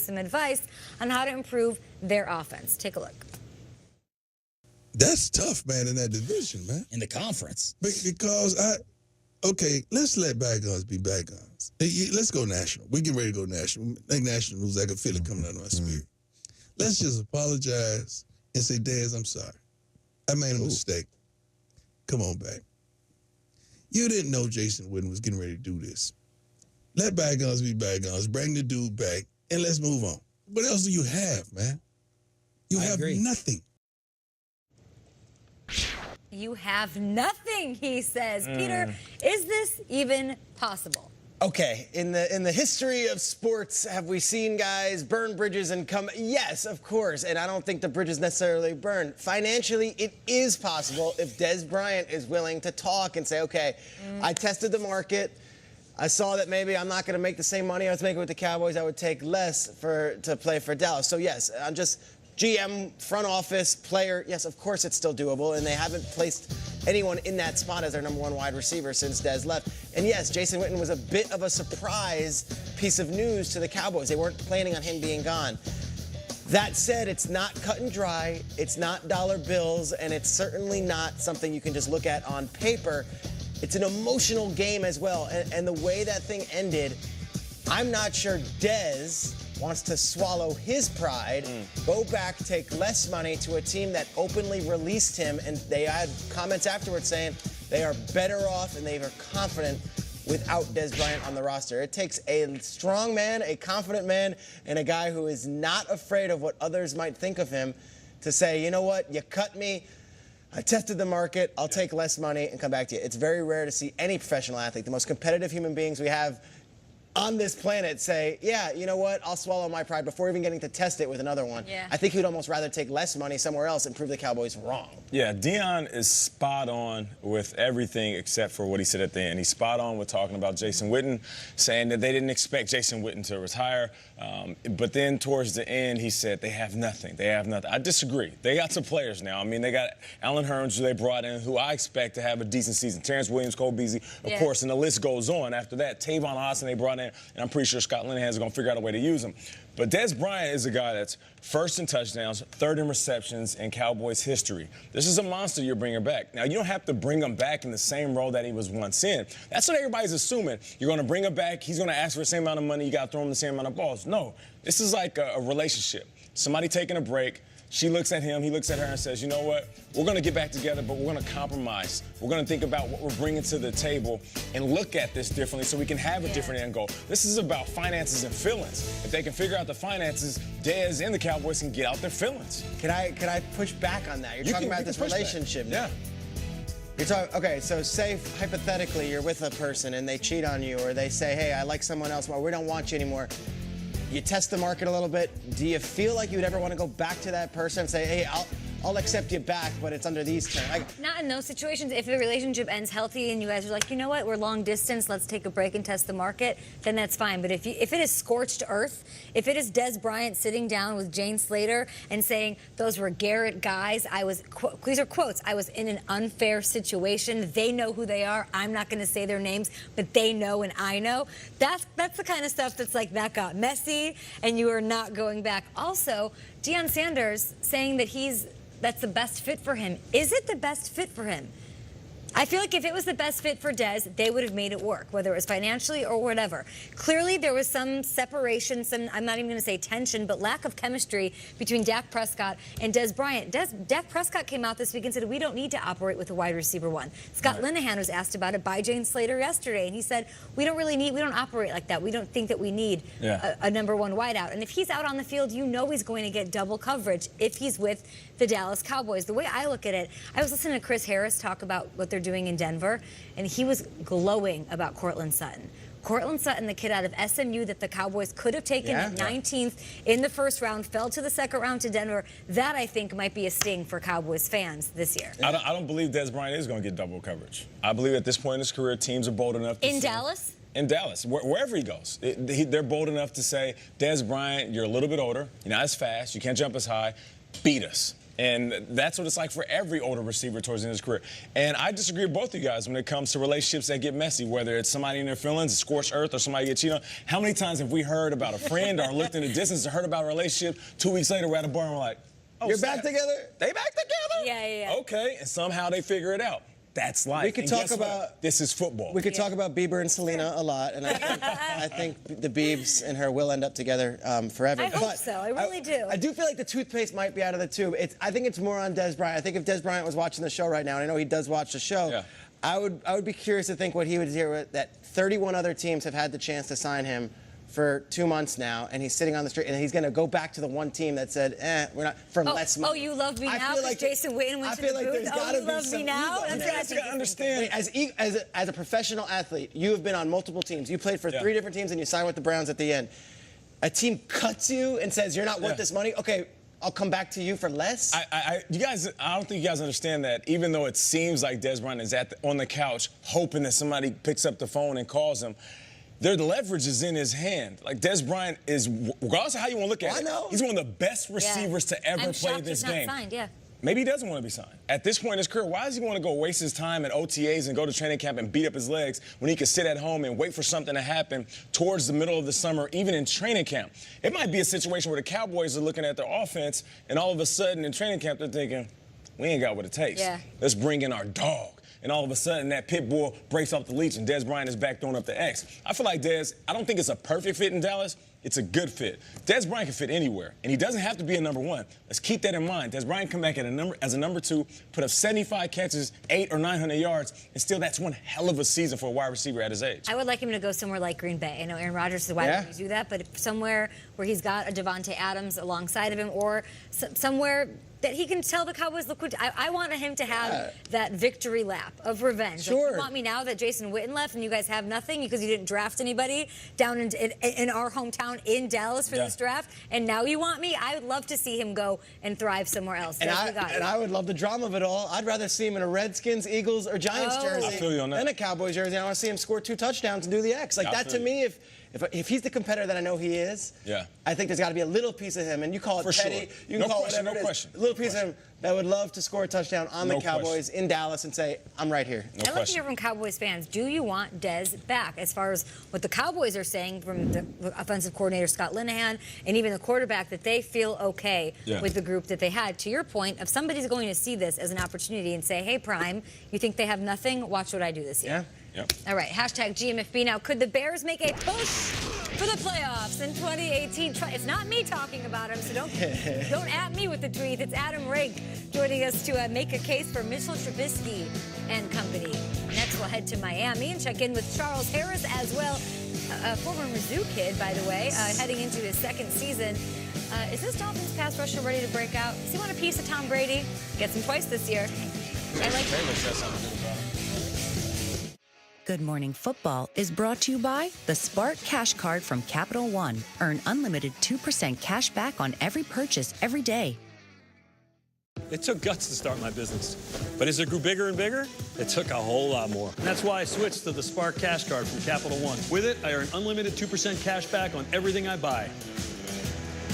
some advice on how to improve their offense. Take a look. That's tough, man, in that division, man. In the conference. Because okay, let's let bygones be bygones. Let's go national. We get ready to go national. I think national was like a feeling coming out of my spirit. Let's just apologize and say, Dez, I'm sorry. I made a mistake. Come on back. You didn't know Jason Witten was getting ready to do this. Let bygones be bygones. Bring the dude back, and let's move on. What else do you have, man? You have nothing. You have nothing, he says. Peter, is this even possible? Okay, in the history of sports, have we seen guys burn bridges and come? Yes, of course, and I don't think the bridges necessarily burned. Financially, it is possible if Dez Bryant is willing to talk and say, okay, I tested the market. I saw that maybe I'm not going to make the same money I was making with the Cowboys. I would take less to play for Dallas. So, yes, I'm just GM, front office, player. Yes, of course it's still doable, and they haven't placed anyone in that spot as their number one wide receiver since Dez left. And yes, Jason Witten was a bit of a surprise piece of news to the Cowboys. They weren't planning on him being gone. That said, it's not cut and dry, it's not dollar bills, and it's certainly not something you can just look at on paper. It's an emotional game as well, and the way that thing ended, I'm not sure Dez wants to swallow his pride, go back, take less money to a team that openly released him, and they had comments afterwards saying they are better off and they are confident without Dez Bryant on the roster. It takes a strong man, a confident man, and a guy who is not afraid of what others might think of him to say, you know what, you cut me, I tested the market, I'll take less money and come back to you. It's very rare to see any professional athlete, the most competitive human beings we have on this planet, say, yeah, you know what, I'll swallow my pride before even getting to test it with another one. Yeah. I think he would almost rather take less money somewhere else and prove the Cowboys wrong. Yeah, Deion is spot on with everything except for what he said at the end. He's spot on with talking about Jason Witten, saying that they didn't expect Jason Witten to retire. But then towards the end, he said they have nothing. They have nothing. I disagree. They got some players now. I mean, they got Allen Hurns, who they brought in, who I expect to have a decent season. Terrence Williams, Cole Beasley, of course, and the list goes on. After that, Tavon Austin they brought in, and I'm pretty sure Scott Linehan is going to figure out a way to use him. But Dez Bryant is a guy that's first in touchdowns, third in receptions in Cowboys history. This is a monster you're bringing back. Now, you don't have to bring him back in the same role that he was once in. That's what everybody's assuming. You're going to bring him back. He's going to ask for the same amount of money. You got to throw him the same amount of balls. No, this is like a relationship. Somebody taking a break. She looks at him, he looks at her and says, you know what, we're going to get back together, but we're going to compromise. We're going to think about what we're bringing to the table and look at this differently so we can have a different end goal. This is about finances and feelings. If they can figure out the finances, Dez and the Cowboys can get out their feelings. Can I push back on that? You're talking about this relationship. Yeah. You're talking, okay, so say hypothetically you're with a person and they cheat on you or they say, hey, I like someone else more, we don't want you anymore. You test the market a little bit. Do you feel like you would ever want to go back to that person and say, hey, I'll accept you back, but it's under these terms? Not in those situations. If the relationship ends healthy and you guys are like, you know what, we're long distance, let's take a break and test the market, then that's fine. But if it is scorched earth, if it is Dez Bryant sitting down with Jane Slater and saying, those were Garrett guys, these are quotes, I was in an unfair situation, they know who they are, I'm not going to say their names, but they know and I know, that's the kind of stuff that's like, that got messy and you are not going back. Also, Deion Sanders saying that that's the best fit for him. Is it the best fit for him? I feel like if it was the best fit for Dez, they would have made it work, whether it was financially or whatever. Clearly, there was some separation, I'm not even going to say tension, but lack of chemistry between Dak Prescott and Dez Bryant. Dak Prescott came out this week and said, we don't need to operate with a wide receiver one. Scott Linehan was asked about it by Jane Slater yesterday, and he said, we don't operate like that. We don't think that we need a number one wideout. And if he's out on the field, you know he's going to get double coverage if he's with the Dallas Cowboys. The way I look at it, I was listening to Chris Harris talk about what they're doing in Denver, and he was glowing about Courtland Sutton. Courtland Sutton, the kid out of SMU that the Cowboys could have taken at 19th in the first round, fell to the second round to Denver. That, I think, might be a sting for Cowboys fans this year. I don't believe Dez Bryant is going to get double coverage. I believe at this point in his career, teams are bold enough to In Dallas? In Dallas, wherever he goes. They're bold enough to say, Dez Bryant, you're a little bit older, you're not as fast, you can't jump as high, beat us. And that's what it's like for every older receiver towards the end of his career. And I disagree with both of you guys when it comes to relationships that get messy, whether it's somebody in their feelings, scorched earth, or somebody get cheated on. How many times have we heard about a friend or looked in the distance and heard about a relationship? 2 weeks later, we're at a bar and we're like, oh, You're back together? They back together? Yeah. Okay, and somehow they figure it out. That's life. We could And talk guess what? about- This is football. We could talk about Bieber and Selena a lot, and I think the Biebs and her will end up together forever. I hope But so. I really do. I do feel like the toothpaste might be out of the tube. I think it's more on Des Bryant. I think if Des Bryant was watching the show right now, and I know he does watch the show, Yeah. I would be curious to think what he would hear with that 31 other teams have had the chance to sign him for 2 months now, and he's sitting on the street, and he's going to go back to the one team that said, we're not, for less money. Oh, you love me I now feel because Jason Witten went I to feel the like booth? there's Oh, gotta you be love some me now? ego. That's You what I guys think gotta he's thinking. understand. As a professional athlete, you have been on multiple teams. You played for 3 different teams, and you signed with the Browns at the end. A team cuts you and says, you're not worth this money? Okay, I'll come back to you for less? I don't think you guys understand that. Even though it seems like Des Bryant is on the couch hoping that somebody picks up the phone and calls him, their leverage is in his hand. Like, Des Bryant is, regardless of how you want to look at it, he's one of the best receivers to ever I'm play shocked this he's not game. signed, yeah. Maybe he doesn't want to be signed. At this point in his career, why does he want to go waste his time at OTAs and go to training camp and beat up his legs when he could sit at home and wait for something to happen towards the middle of the summer, even in training camp? It might be a situation where the Cowboys are looking at their offense, and all of a sudden in training camp they're thinking, we ain't got what it takes. Yeah. Let's bring in our dog. And all of a sudden, that pit bull breaks off the leash, and Des Bryant is back throwing up the X. I feel like I don't think it's a perfect fit in Dallas. It's a good fit. Des Bryant can fit anywhere, and he doesn't have to be a number one. Let's keep that in mind. Des Bryant come back as a number 2, put up 75 catches, 800 or 900 yards, and still that's one hell of a season for a wide receiver at his age. I would like him to go somewhere like Green Bay. I know Aaron Rodgers is why would he do that, but somewhere where he's got a Devontae Adams alongside of him, or somewhere that he can tell the Cowboys, look, I want him to have that victory lap of revenge. Sure. Like, you want me now that Jason Witten left and you guys have nothing because you didn't draft anybody down in our hometown in Dallas for this draft, and now you want me? I would love to see him go and thrive somewhere else. And I would love the drama of it all. I'd rather see him in a Redskins, Eagles, or Giants jersey I feel you on that. than a Cowboys jersey. I want to see him score 2 touchdowns and do the X. Like, that to me, if he's the competitor that I know he is, I think there's got to be a little piece of him, and you call it For petty, sure. you can No call question, it whatever no it is. question. A little piece of him that would love to score a touchdown on the Cowboys in Dallas and say, I'm right here. I'd like to hear from Cowboys fans. Do you want Dez back? As far as what the Cowboys are saying from the offensive coordinator, Scott Linehan, and even the quarterback, that they feel okay with the group that they had. To your point, if somebody's going to see this as an opportunity and say, hey, Prime, you think they have nothing? Watch what I do this year. Yep. All right, hashtag GMFB. Now, could the Bears make a push for the playoffs in 2018? It's not me talking about them, so don't at me with the tweet. It's Adam Rink joining us to make a case for Mitchell Trubisky and company. Next, we'll head to Miami and check in with Charles Harris as well, a former Mizzou kid, by the way, heading into his 2nd season. Is this Dolphins pass rusher ready to break out? Does he want a piece of Tom Brady? Gets him twice this year. I like Good Morning Football is brought to you by the Spark Cash Card from Capital One. Earn unlimited 2% cash back on every purchase every day. It took guts to start my business, but as it grew bigger and bigger, it took a whole lot more. And that's why I switched to the Spark Cash Card from Capital One. With it, I earn unlimited 2% cash back on everything I buy.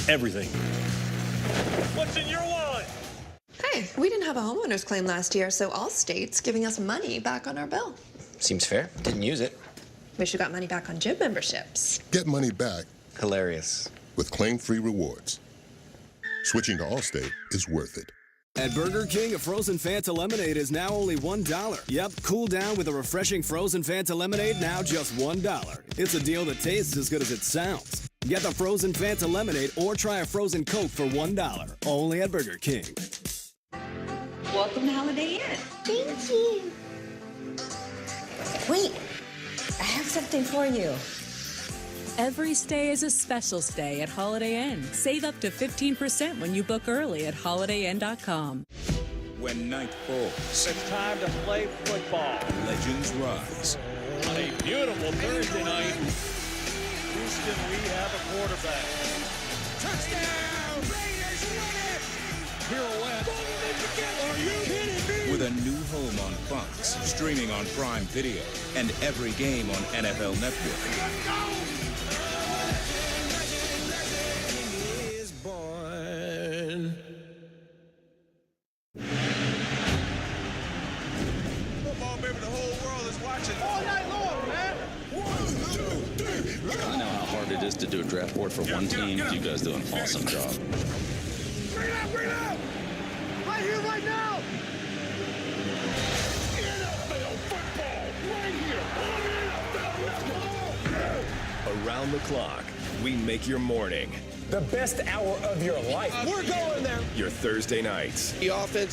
Everything. What's in your wallet? Hey, we didn't have a homeowner's claim last year, so Allstate's giving us money back on our bill. Seems fair. Didn't use it. Wish we got money back on gym memberships. Get money back Hilarious. with claim-free rewards. Switching to Allstate is worth it. At Burger King, a frozen Fanta lemonade is now only $1. Yep, cool down with a refreshing frozen Fanta lemonade, now just $1. It's a deal that tastes as good as it sounds. Get the frozen Fanta lemonade or try a frozen Coke for $1. Only at Burger King. Welcome to Holiday Inn. Thank you. Wait, I have something for you. Every stay is a special stay at Holiday Inn. Save up to 15% when you book early at HolidayInn.com. When night falls, It's time to play football. legends rise. On a beautiful Thursday night, Houston, we have a quarterback. Touchdown! Raiders win it! Pirouette. Are you kidding me? With a new home on Fox, streaming on Prime Video, and every game on NFL Network. a draft board for one team. You guys do an awesome job. Bring it up, bring it up! Right here, right now! NFL football, right here on NFL Network. Around the clock, we make your morning the best hour of your life. We're going there. your Thursday nights. The offense